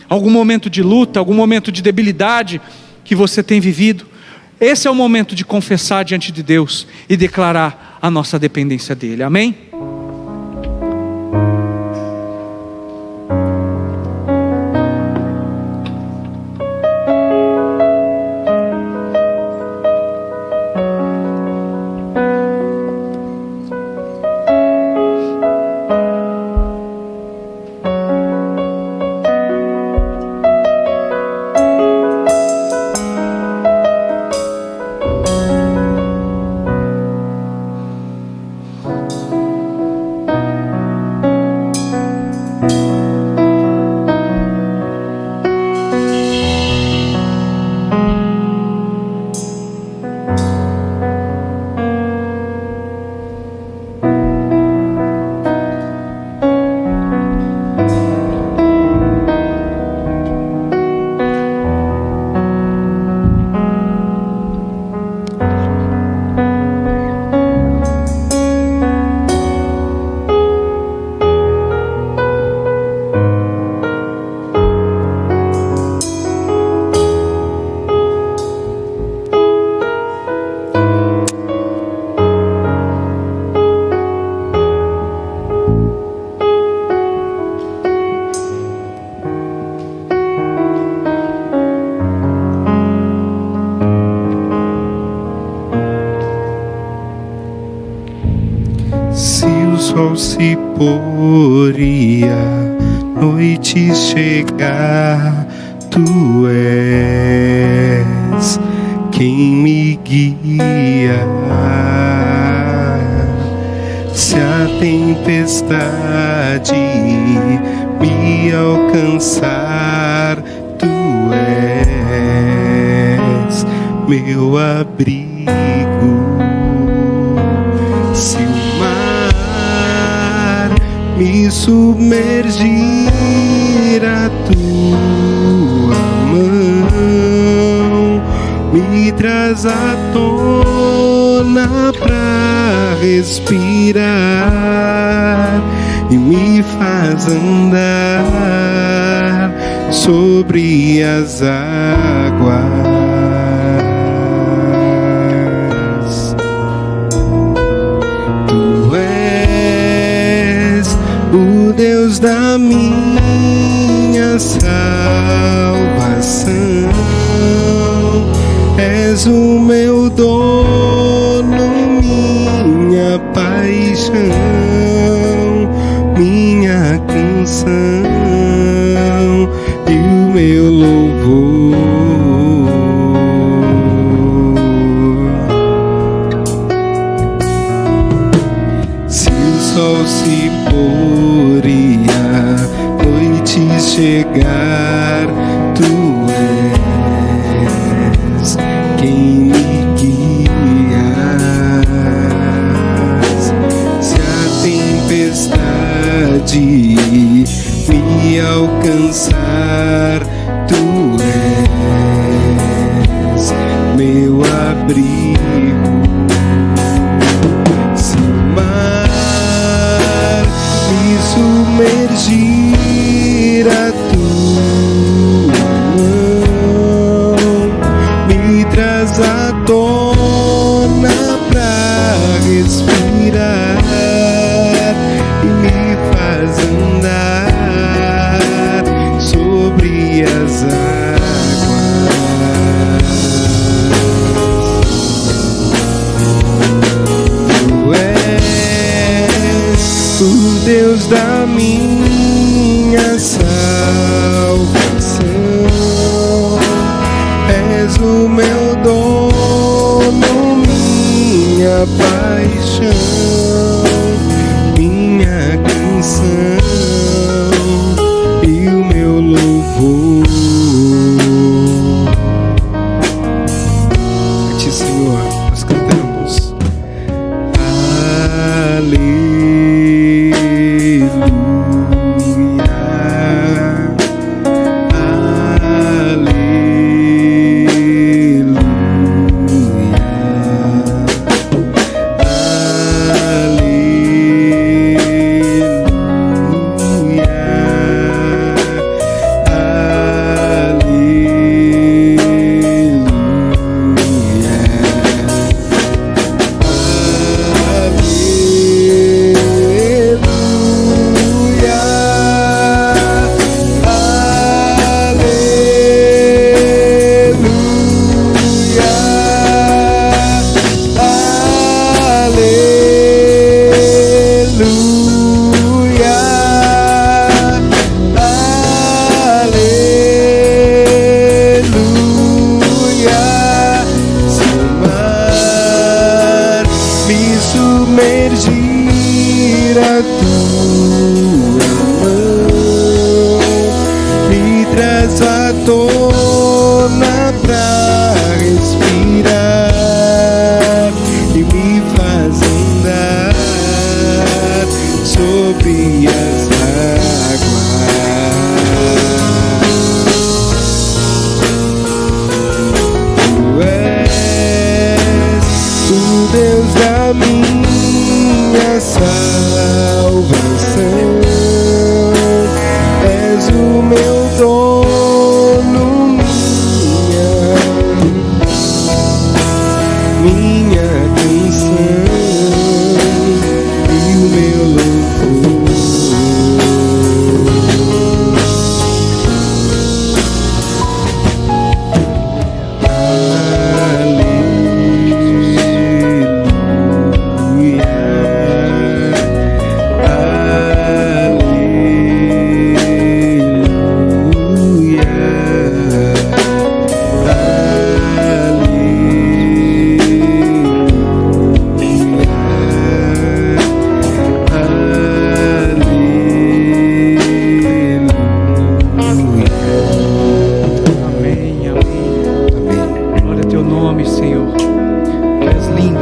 algum momento de luta, algum momento de debilidade que você tem vivido, esse é o momento de confessar diante de Deus e declarar a nossa dependência dele. Amém? sol se pôr e a noite chegar, tu és quem me guia. Se a tempestade me alcançar, tu és meu abrigo. Se o mar me submergir, a tua mão me traz à tona pra respirar e me faz andar sobre as águas. Tu és o Deus da minha salvação, és o meu dono, minha paixão, minha canção e o meu louvor. Se o sol se pôr e a noite chegar, tu és quem me guia. abrigo. Se o mar me submergir, a tua mão me traz à tona pra respirar e me faz andar sobre as águas. Tu és o Deus da minha salvação, és o meu dono, minha paixão, minha canção e o meu louvor. A ti, Senhor, nós cantamos. Aleluia, submergir, a tua mão me traz à tona pra respirar e me faz andar sobre as águas. Tu és o Deus da minha salvação, és o meu dono, minha canção e o meu louvor.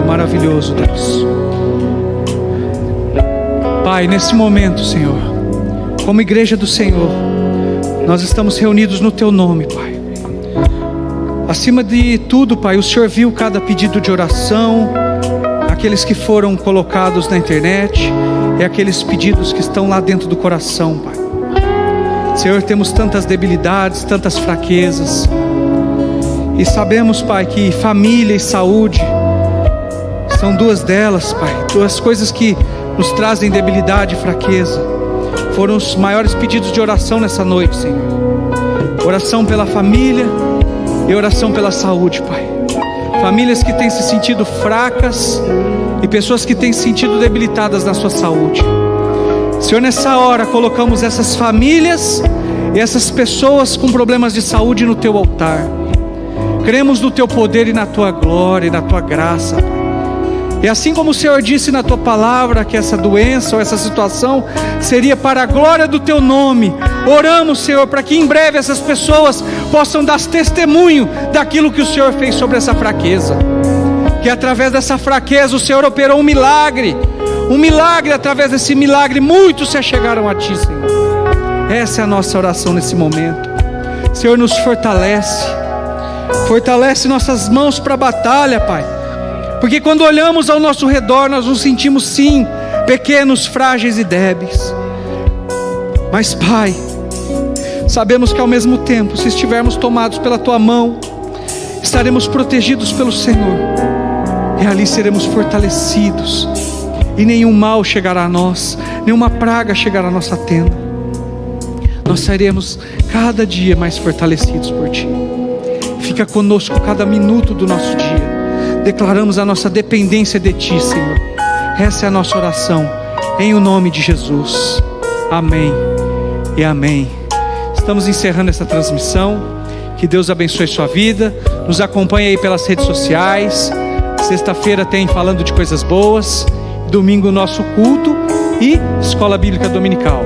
Maravilhoso, Deus. Pai, nesse momento, Senhor, como igreja do Senhor, nós estamos reunidos no Teu nome, Pai. Acima de tudo, Pai, o Senhor viu cada pedido de oração, aqueles que foram colocados na internet e aqueles pedidos que estão lá dentro do coração, Pai. Senhor, temos tantas debilidades, tantas fraquezas, e sabemos, Pai, que família e saúde são duas delas, Pai, duas coisas que nos trazem debilidade e fraqueza. Foram os maiores pedidos de oração nessa noite, Senhor. Oração pela família e oração pela saúde, Pai. Famílias que têm se sentido fracas e pessoas que têm se sentido debilitadas na sua saúde. Senhor, nessa hora colocamos essas famílias e essas pessoas com problemas de saúde no Teu altar. Cremos no Teu poder e na Tua glória e na Tua graça, Pai. E assim como o Senhor disse na Tua palavra que essa doença ou essa situação seria para a glória do Teu nome, oramos, Senhor, para que em breve essas pessoas possam dar testemunho daquilo que o Senhor fez sobre essa fraqueza. Que através dessa fraqueza o Senhor operou um milagre, através desse milagre muitos se achegaram a Ti, Senhor. Essa é a nossa oração nesse momento. Senhor, nos fortalece, Fortalece nossas mãos para a batalha, Pai. Porque quando olhamos ao nosso redor, nós nos sentimos sim, pequenos, frágeis e débeis. Mas, Pai, sabemos que ao mesmo tempo, se estivermos tomados pela Tua mão, estaremos protegidos pelo Senhor. E ali seremos fortalecidos. E nenhum mal chegará a nós, nenhuma praga chegará à nossa tenda. Nós sairemos cada dia mais fortalecidos por Ti. Fica conosco cada minuto do nosso dia. Declaramos a nossa dependência de Ti, Senhor. Essa é a nossa oração, em o nome de Jesus. Amém e amém. Estamos encerrando essa transmissão. Que Deus abençoe sua vida. Nos acompanhe aí pelas redes sociais. Sexta-feira tem Falando de Coisas Boas. Domingo nosso culto e Escola Bíblica Dominical.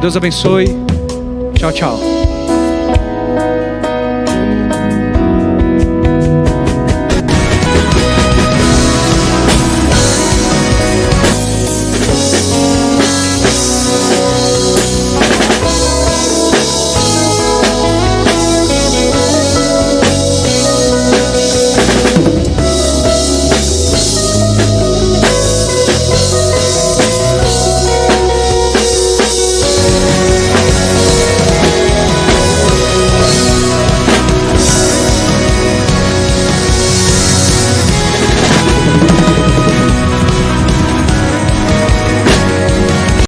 Deus abençoe. Tchau, tchau.